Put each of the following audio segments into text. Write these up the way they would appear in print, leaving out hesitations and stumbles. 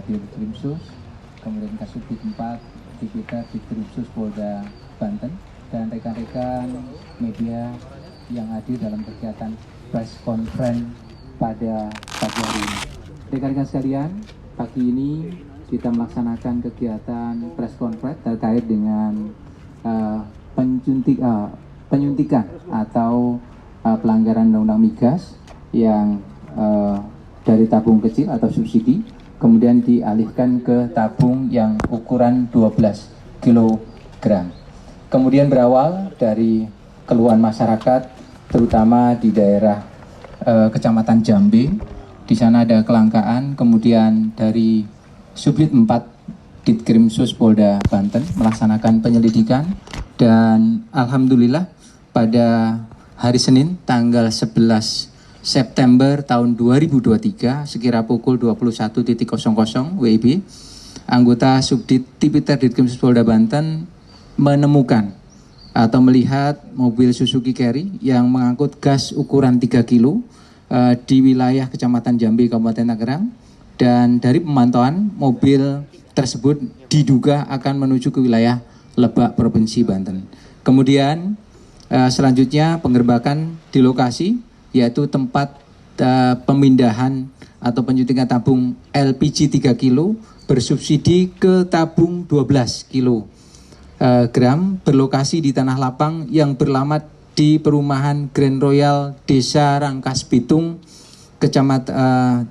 Kabid Krimsus, kemudian Kasubdit 4 Tipiter di Krimsus Polda Banten, dan rekan-rekan media yang hadir dalam kegiatan press conference pada pagi hari ini. Rekan-rekan sekalian, pagi ini kita melaksanakan kegiatan press conference terkait dengan penyuntikan atau pelanggaran Undang-Undang Migas yang dari tabung kecil atau subsidi kemudian dialihkan ke tabung yang ukuran 12 kg. Kemudian berawal dari keluhan masyarakat terutama di daerah Kecamatan Jambe. Di sana ada kelangkaan, kemudian dari Subdit 4 Ditkrimsus Polda Banten melaksanakan penyelidikan, dan alhamdulillah pada hari Senin tanggal 11 September tahun 2023 sekira pukul 21.00 WIB, anggota Subdit Tipiter Ditkrimsus Polda Banten menemukan atau melihat mobil Suzuki Carry yang mengangkut gas ukuran 3 kg di wilayah Kecamatan Jambe, Kabupaten Tangerang, dan dari pemantauan mobil tersebut diduga akan menuju ke wilayah Lebak, Provinsi Banten. Kemudian selanjutnya penggerbakan di lokasi, yaitu tempat pemindahan atau penyuntikan tabung LPG 3 kg bersubsidi ke tabung 12 kg berlokasi di tanah lapang yang beralamat di perumahan Grand Royal Desa Rangkas Bitung, Kecamatan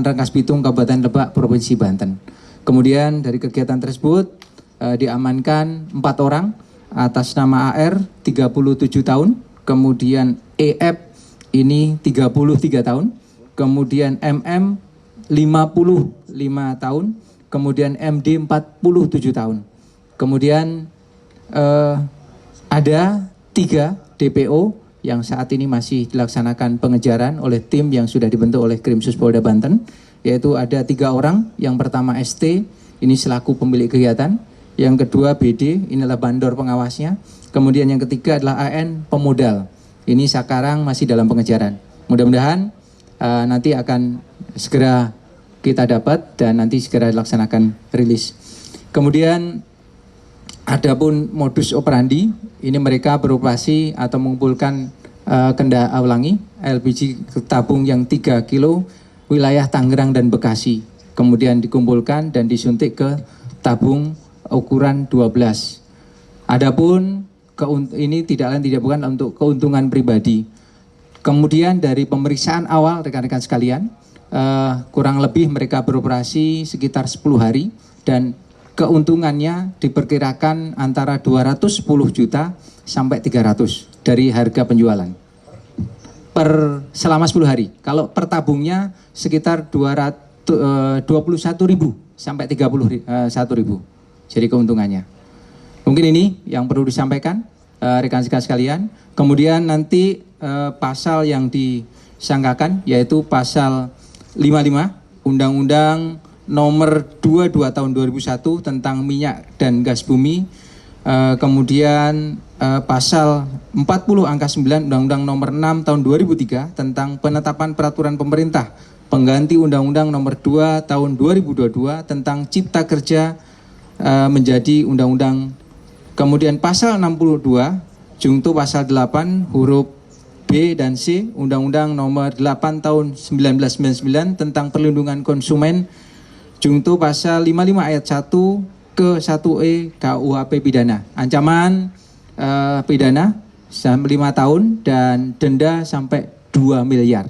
Rangkas Bitung, Kabupaten Lebak, Provinsi Banten. Kemudian dari kegiatan tersebut diamankan 4 orang atas nama AR 37 tahun, kemudian EF ini 33 tahun, kemudian MM 55 tahun, kemudian MD 47 tahun. Kemudian ada 3 DPO yang saat ini masih dilaksanakan pengejaran oleh tim yang sudah dibentuk oleh Krimsus Polda Banten, yaitu ada 3 orang. Yang pertama ST, ini selaku pemilik kegiatan. Yang kedua BD, inilah bandor pengawasnya. Kemudian yang ketiga adalah AN, pemodal. Ini sekarang masih dalam pengejaran. Mudah-mudahan nanti akan segera kita dapat dan nanti segera dilaksanakan rilis. Kemudian adapun modus operandi, ini mereka beroperasi atau mengumpulkan LPG tabung yang 3 kg wilayah Tangerang dan Bekasi. Kemudian dikumpulkan dan disuntik ke tabung ukuran 12. Adapun ini tidak lain tidak bukan untuk keuntungan pribadi. Kemudian dari pemeriksaan awal rekan-rekan sekalian, kurang lebih mereka beroperasi sekitar 10 hari dan keuntungannya diperkirakan antara 210 juta sampai 300 dari harga penjualan selama 10 hari. Kalau per tabungnya sekitar 21.000 sampai 31.000. Jadi keuntungannya. Mungkin ini yang perlu disampaikan rekan-rekan sekalian. Kemudian nanti pasal yang disangkakan yaitu pasal 55 Undang-Undang Nomor 22 tahun 2001 tentang minyak dan gas bumi, kemudian pasal 40 angka 9 Undang-Undang Nomor 6 tahun 2003 tentang penetapan peraturan pemerintah pengganti Undang-Undang Nomor 2 tahun 2022 tentang cipta kerja menjadi undang-undang. Kemudian pasal 62 jungto pasal 8 huruf B dan C Undang-Undang Nomor 8 tahun 1999 tentang perlindungan konsumen jungto pasal 55 ayat 1 ke 1E KUHP pidana. Ancaman pidana sampai 5 tahun dan denda sampai 2 miliar.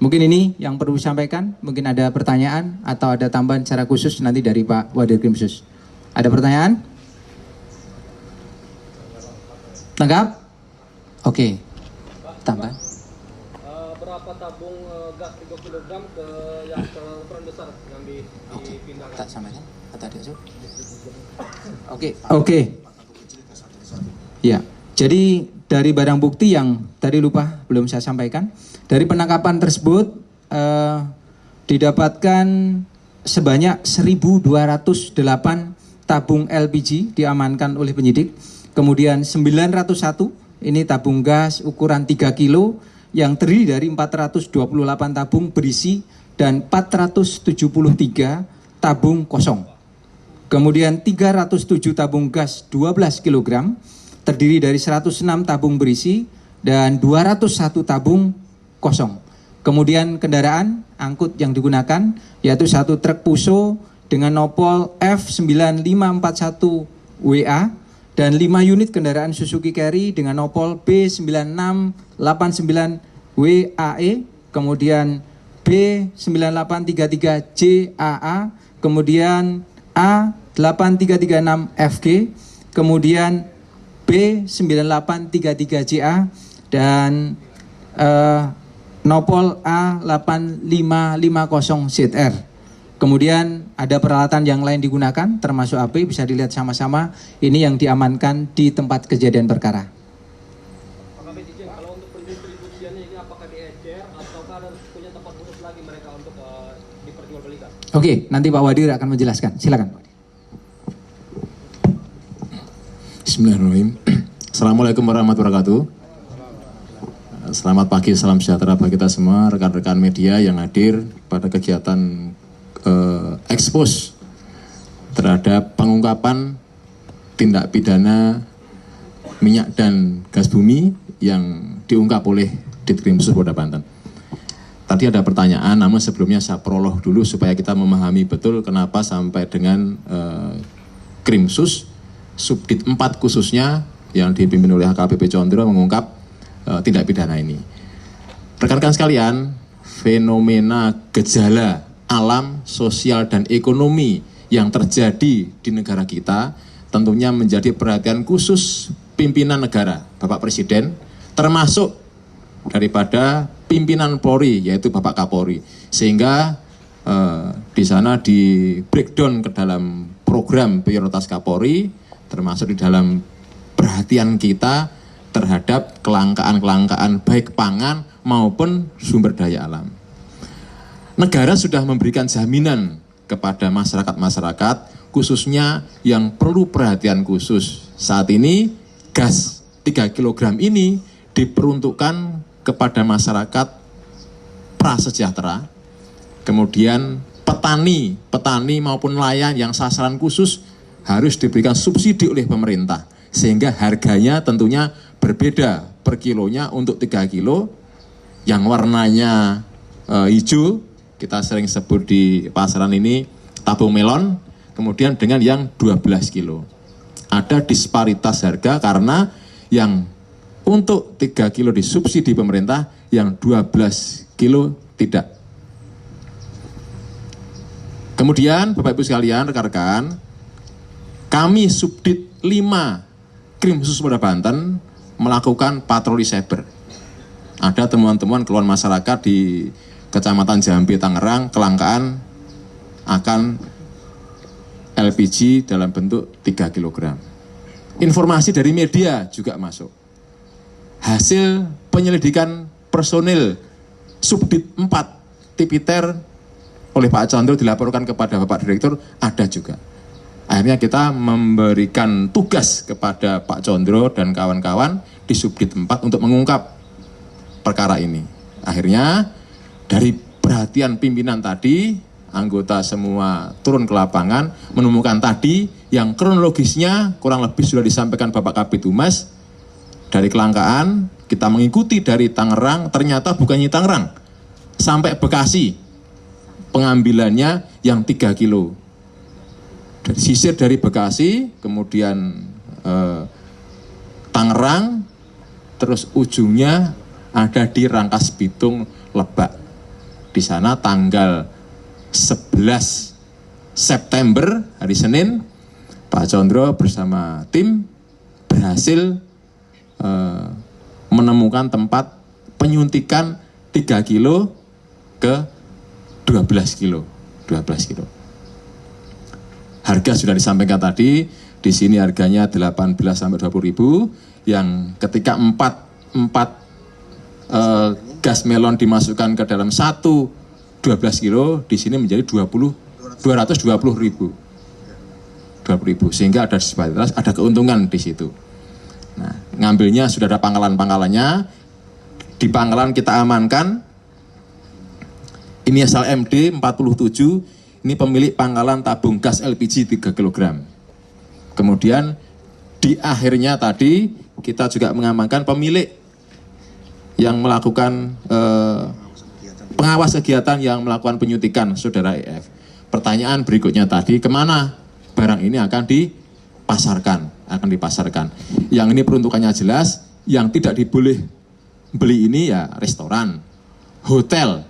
Mungkin ini yang perlu disampaikan. Mungkin ada pertanyaan atau ada tambahan secara khusus nanti dari Pak Wadir Krimsus. Ada pertanyaan? Lengkap? Oke. Tambahan. Berapa tabung gas 3 kg ke yang ukuran besar yang dipindahkan? Tak sampaikan kata Adik Azul. Oke. Ya. Jadi dari barang bukti yang tadi lupa belum saya sampaikan, dari penangkapan tersebut didapatkan sebanyak 1.208 tabung LPG diamankan oleh penyidik. Kemudian 901 ini tabung gas ukuran 3 kg yang terdiri dari 428 tabung berisi dan 473 tabung kosong. Kemudian 307 tabung gas 12 kg terdiri dari 106 tabung berisi dan 201 tabung kosong. Kemudian kendaraan angkut yang digunakan yaitu satu truk Puso dengan nopol F9541WA dan 5 unit kendaraan Suzuki Carry dengan nopol B9689WAE, kemudian B9833JAA, kemudian A8336FG, kemudian B9833JA dan nopol A8550ZR. Kemudian ada peralatan yang lain digunakan termasuk AP, bisa dilihat sama-sama. Ini yang diamankan di tempat kejadian perkara. Pak Kabit izin, kalau untuk pendistribusiannya ini apakah diecer ataukah harus punya tempat khusus lagi mereka untuk diperjualbelikan? Oke, nanti Pak Wadir akan menjelaskan. Silakan Pak. Bismillahirrahmanirrahim. Assalamualaikum warahmatullahi wabarakatuh. Selamat pagi, salam sejahtera bagi kita semua, rekan-rekan media yang hadir pada kegiatan ekspos terhadap pengungkapan tindak pidana minyak dan gas bumi yang diungkap oleh Ditkrimsus Polda Banten. Tadi ada pertanyaan, namun sebelumnya saya prolog dulu supaya kita memahami betul kenapa sampai dengan Krimsus Subdit 4 khususnya yang dipimpin oleh HKBP Condro mengungkap tindak pidana ini. Rekan-rekan sekalian, fenomena gejala alam, sosial, dan ekonomi yang terjadi di negara kita tentunya menjadi perhatian khusus pimpinan negara, Bapak Presiden, termasuk daripada pimpinan Polri, yaitu Bapak Kapolri. Sehingga di sana di breakdown ke dalam program prioritas Kapolri, termasuk di dalam perhatian kita terhadap kelangkaan-kelangkaan baik pangan maupun sumber daya alam. Negara sudah memberikan jaminan kepada masyarakat-masyarakat khususnya yang perlu perhatian khusus. Saat ini gas 3 kg ini diperuntukkan kepada masyarakat prasejahtera, kemudian petani maupun nelayan yang sasaran khusus harus diberikan subsidi oleh pemerintah, sehingga harganya tentunya berbeda per kilonya. Untuk 3 kilo yang warnanya hijau, kita sering sebut di pasaran ini tabung melon, kemudian dengan yang 12 kilo. Ada disparitas harga karena yang untuk 3 kilo disubsidi pemerintah, yang 12 kilo tidak. Kemudian Bapak Ibu sekalian, rekan-rekan, kami Subdit 5 Krimsus Polda Banten melakukan patroli cyber. Ada temuan-temuan keluhan masyarakat di Kecamatan Jambi, Tangerang, kelangkaan akan LPG dalam bentuk 3 kg. Informasi dari media juga masuk. Hasil penyelidikan personil Subdit 4 Tipiter oleh Pak Condro dilaporkan kepada Bapak Direktur, ada juga. Akhirnya kita memberikan tugas kepada Pak Condro dan kawan-kawan di Subdit 4 untuk mengungkap perkara ini. Akhirnya dari perhatian pimpinan tadi, anggota semua turun ke lapangan, menemukan tadi yang kronologisnya kurang lebih sudah disampaikan Bapak Kabid Humas. Dari kelangkaan, kita mengikuti dari Tangerang, ternyata bukannya Tangerang, sampai Bekasi, pengambilannya yang 3 kilo. Sisir dari Bekasi, kemudian Tangerang, terus ujungnya ada di Rangkas Bitung, Lebak. Di sana tanggal 11 September, hari Senin, Pak Condro bersama tim berhasil menemukan tempat penyuntikan 3 kilo ke 12 kilo. 12 kilo. Harga sudah disampaikan tadi, di sini harganya 18 sampai 20 ribu, yang ketika 4 gas melon dimasukkan ke dalam satu 12 kilo, di sini menjadi 220 ribu. 20 ribu, sehingga ada disparitas, ada keuntungan di situ. Nah, ngambilnya sudah ada pangkalan-pangkalannya, di pangkalan kita amankan inisial MD 47, ini pemilik pangkalan tabung gas LPG 3 kg. Kemudian di akhirnya tadi kita juga mengamankan pemilik yang melakukan pengawas kegiatan yang melakukan penyuntikan saudara EF. Pertanyaan berikutnya tadi, kemana barang ini akan dipasarkan? Yang ini peruntukannya jelas, yang tidak diboleh beli ini ya restoran, hotel.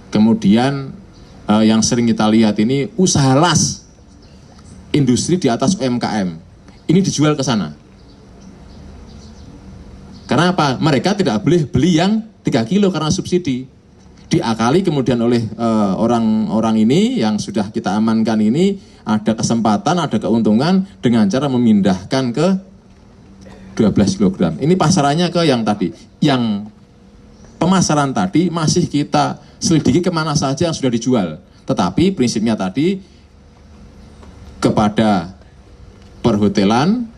Kemudian yang sering kita lihat ini usaha las, industri di atas UMKM. Ini dijual ke sana. Karena apa? Mereka tidak boleh beli yang 3 kilo karena subsidi. Diakali kemudian oleh orang-orang ini yang sudah kita amankan ini, ada kesempatan, ada keuntungan dengan cara memindahkan ke 12 kg. Ini pasarannya ke yang tadi. Yang pemasaran tadi masih kita selidiki kemana saja yang sudah dijual. Tetapi prinsipnya tadi kepada perhotelan,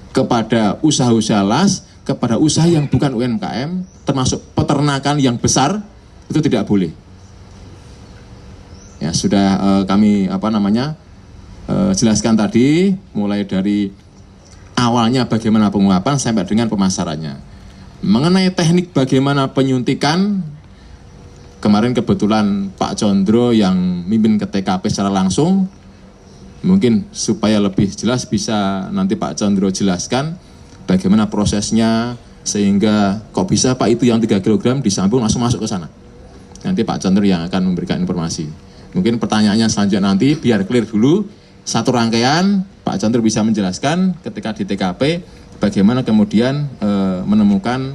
kepada usaha-usaha las, kepada usaha yang bukan UMKM, termasuk peternakan yang besar, itu tidak boleh. Ya, sudah kami jelaskan tadi, mulai dari awalnya bagaimana penguapan sampai dengan pemasarannya. Mengenai teknik bagaimana penyuntikan, kemarin kebetulan Pak Condro yang mimpin ke TKP secara langsung, mungkin supaya lebih jelas bisa nanti Pak Condro jelaskan bagaimana prosesnya, sehingga kok bisa Pak itu yang 3 kg disambung langsung masuk ke sana. Nanti Pak Condro yang akan memberikan informasi. Mungkin pertanyaannya selanjutnya nanti biar clear dulu, satu rangkaian Pak Condro bisa menjelaskan ketika di TKP bagaimana kemudian menemukan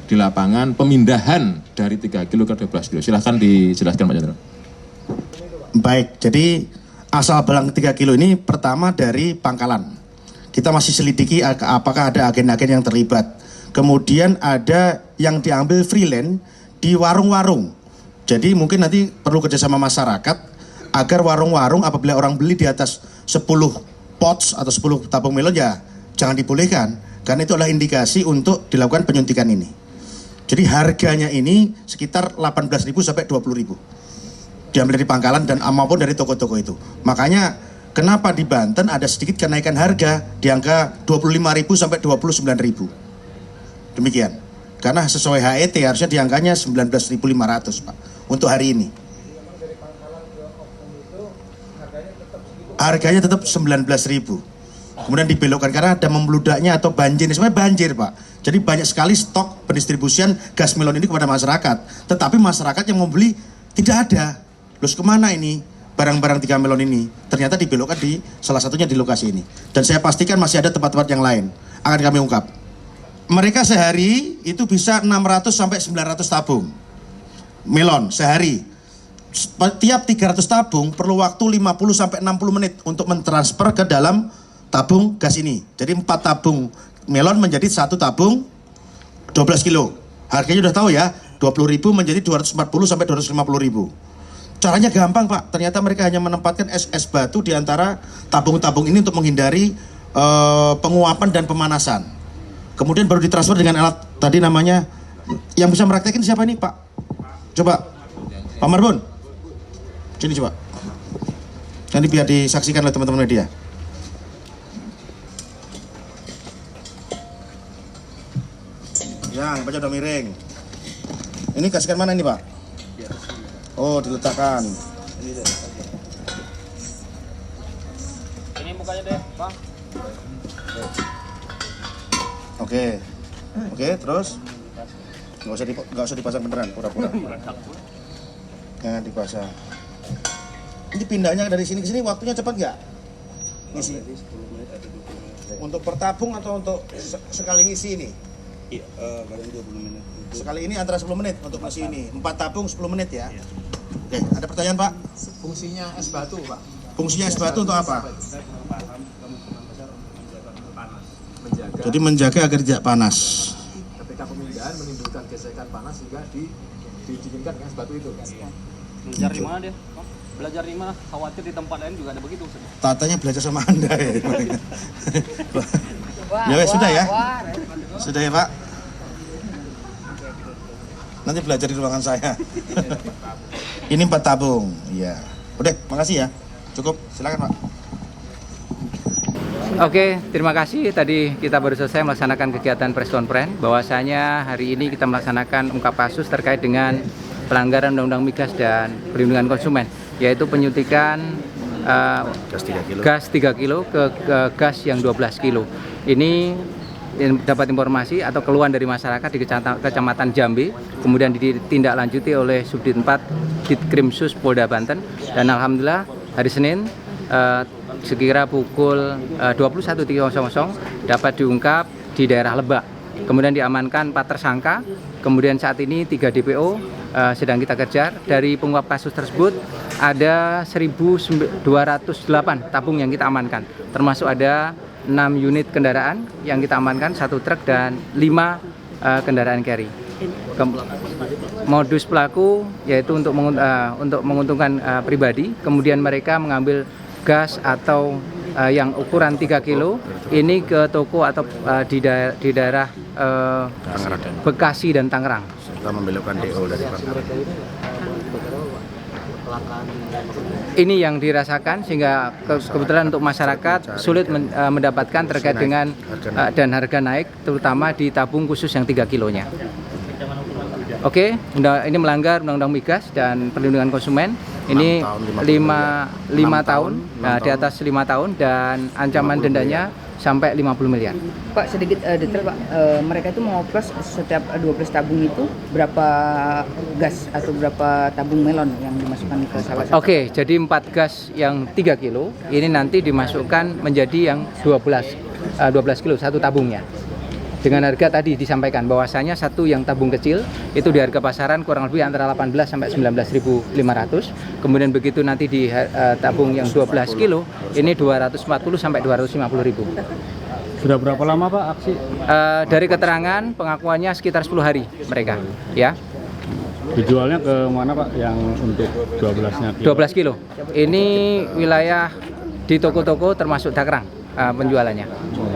di lapangan pemindahan dari 3 kilo ke 12 kilo. Silahkan dijelaskan Pak Condro. Baik, jadi asal barang 3 kilo ini pertama dari pangkalan. Kita masih selidiki apakah ada agen-agen yang terlibat. Kemudian ada yang diambil freelance di warung-warung. Jadi mungkin nanti perlu kerjasama masyarakat agar warung-warung apabila orang beli di atas 10 pots atau 10 tabung melon ya jangan dibolehkan. Karena itu adalah indikasi untuk dilakukan penyuntikan ini. Jadi harganya ini sekitar 18.000 sampai 20.000. Diambil dari pangkalan dan maupun dari toko-toko itu. Makanya kenapa di Banten ada sedikit kenaikan harga di angka 25.000 sampai 29.000. Demikian. Karena sesuai HET harusnya di angkanya 19.500 Pak untuk hari ini. Harganya tetap 19.000. Kemudian dibelokkan karena ada membludaknya atau banjir. Sebenarnya banjir Pak. Jadi banyak sekali stok pendistribusian gas melon ini kepada masyarakat. Tetapi masyarakat yang membeli tidak ada. Terus kemana ini barang-barang 3 melon ini? Ternyata dibelokkan di salah satunya di lokasi ini. Dan saya pastikan masih ada tempat-tempat yang lain. Akan kami ungkap. Mereka sehari itu bisa 600 sampai 900 tabung melon sehari. Tiap 300 tabung perlu waktu 50 sampai 60 menit untuk mentransfer ke dalam tabung gas ini. Jadi 4 tabung melon menjadi 1 tabung 12 kilo. Harganya udah tahu ya, 20.000 menjadi 240 sampai 250.000. Caranya gampang Pak, ternyata mereka hanya menempatkan es batu di antara tabung-tabung ini untuk menghindari penguapan dan pemanasan. Kemudian baru ditransfer dengan alat tadi namanya, yang bisa meraktekin siapa ini Pak? Coba, Pak Marbun, sini coba. Nanti biar disaksikan oleh teman-teman media. Ya, baca udah miring. Ini kasihkan mana ini Pak? Oh, diletakkan. Ini mukanya deh, Bang. Oke, terus nggak usah dipasang beneran, pura-pura. Jangan dipasang. Ini pindahnya dari sini ke sini waktunya cepat nggak? Ngisi. Untuk per tabung atau untuk sekali ngisi ini? Iya, kadang 20 menit. Sekali ini antara 10 menit untuk ngisi ini. 4 tabung 10 menit ya. Oke, ada pertanyaan Pak? Fungsinya es batu Pak. Fungsinya es batu untuk apa? Menjaga. Jadi menjaga agar tidak panas. Ketika pemindahan menimbulkan gesekan panas juga didinginkan dengan es batu itu. Belajar di mana dia? Bang? Belajar di mana? Khawatir di tempat lain juga ada begitu. Tatanya belajar sama Anda ya. Ya sudah ya. Sudah ya Pak. Nanti belajar di ruangan saya. Ini 4 tabung. Iya. Udah, makasih ya. Cukup, silakan Pak. Oke, terima kasih. Tadi kita baru selesai melaksanakan kegiatan press conference. Bahwasanya hari ini kita melaksanakan ungkap kasus terkait dengan pelanggaran Undang-Undang Migas dan Perlindungan Konsumen, yaitu penyuntikan gas 3 kilo ke gas yang 12 kilo. Ini dapat informasi atau keluhan dari masyarakat di Kecamatan Jambi, kemudian ditindaklanjuti oleh Subdit 4 Ditkrimsus Polda Banten, dan alhamdulillah hari Senin sekira pukul 21.00 dapat diungkap di daerah Lebak. Kemudian diamankan 4 tersangka, kemudian saat ini 3 DPO sedang kita kejar. Dari pengungkap kasus tersebut ada 1.208 tabung yang kita amankan, termasuk ada 6 unit kendaraan yang kita amankan, 1 truk dan 5 kendaraan carry. Modus pelaku yaitu untuk menguntungkan pribadi, kemudian mereka mengambil gas atau yang ukuran 3 kilo ini ke toko atau di daerah Bekasi dan Tangerang. Kita membelokkan DO dari Ini yang dirasakan sehingga kebetulan untuk masyarakat sulit mendapatkan terkait dengan dan harga naik, terutama di tabung khusus yang 3 kilonya. Oke, ini melanggar Undang-Undang Migas dan Perlindungan Konsumen. Ini 5 tahun, di atas 5 tahun, dan ancaman dendanya sampai 50 miliar. Pak, sedikit detail Pak, mereka itu mengoplos setiap 12 tabung itu berapa gas atau berapa tabung melon yang dimasukkan ke salah satu? Oke, jadi 4 gas yang 3 kilo ini nanti dimasukkan menjadi yang 12 kilo satu tabungnya. Dengan harga tadi disampaikan bahwasanya satu yang tabung kecil itu di harga pasaran kurang lebih antara 18 sampai 19.500. Kemudian begitu nanti di tabung yang 12 kilo ini 240 sampai 250.000. Sudah berapa lama Pak aksi? Dari keterangan pengakuannya sekitar 10 hari mereka, ya. Dijualnya ke mana Pak yang untuk 12-nya? 12 kilo. Ini wilayah di toko-toko termasuk Tangerang penjualannya.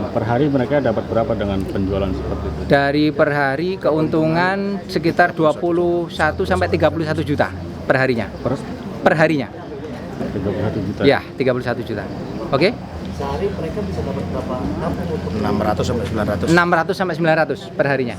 Per hari mereka dapat berapa dengan penjualan seperti itu? Dari per hari keuntungan sekitar 21 sampai 31 juta per harinya. Per harinya. 31 juta. Ya, 31 juta. Oke? Sehari mereka bisa dapat berapa? 600 sampai 900. 600 sampai 900 per harinya.